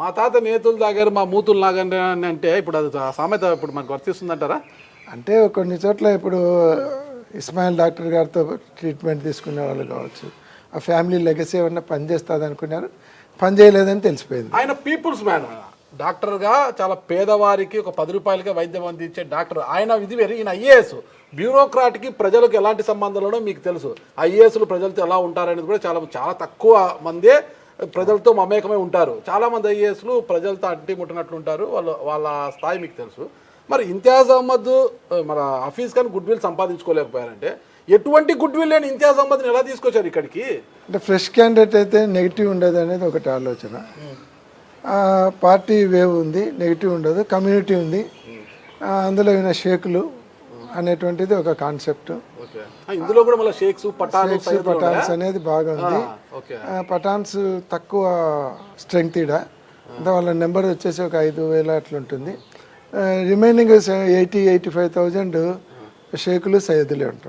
మా తాత నేతులు తాగారు మా మూతులు లాగండి అని అంటే ఇప్పుడు అది సామెత ఇప్పుడు మనకు వర్తిస్తుందంటారా? అంటే కొన్ని చోట్ల ఇప్పుడు ఇస్మాయిల్ డాక్టర్ గారితో ట్రీట్మెంట్ తీసుకునే వాళ్ళు కావచ్చు, ఆ ఫ్యామిలీ లెగసీ ఏమన్నా పనిచేస్తుంది అనుకున్నారు, పని చేయలేదని తెలిసిపోయింది. ఆయన పీపుల్స్ మ్యాన్, డాక్టర్గా చాలా పేదవారికి ఒక 10 రూపాయలకే వైద్యం అందించే డాక్టర్ ఆయన. ఇది వేరే, ఈయన ఐఏఎస్. బ్యూరోక్రాట్కి ప్రజలకు ఎలాంటి సంబంధాలు మీకు తెలుసు. ఐఏఎస్లు ప్రజలతో ఎలా ఉంటారనేది కూడా చాలా తక్కువ మందే ప్రజలతో మమేకమై ఉంటారు. చాలామంది ఐఏఎస్లు ప్రజలతో అడ్డి ముట్టినట్లు ఉంటారు, వాళ్ళ స్థాయి మీకు తెలుసు. మరి ఇంతియాజ్ అహ్మద్ మన హఫీజ్ ఖాన్ గుడ్ విల్ సంపాదించుకోలేకపోయారంటే ఎటువంటి గుడ్ విల్ లేని ఇంతియాజ్ అహ్మద్ని ఎలా తీసుకొచ్చారు ఇక్కడికి? అంటే ఫ్రెష్ క్యాండిడేట్ అయితే నెగిటివ్ ఉండదు అనేది ఒకటి ఆలోచన. పార్టీ వేవ్ ఉంది, నెగిటివ్ ఉండదు, కమ్యూనిటీ ఉంది, అందులో అయిన షేకులు అనేటువంటిది ఒక కాన్సెప్ట్. ఇందులో కూడా మళ్ళీ షేక్స్ పఠాన్స్ అనేది బాగా ఉంది. పఠాన్స్ తక్కువ స్ట్రెంగ్త్ ఇడ, అంటే వాళ్ళ నెంబర్ వచ్చేసి ఒక 5,000 అట్లుంటుంది. రిమైనింగ్ 80,000-85,000 షేకులు సయ్యదులే ఉంటారు.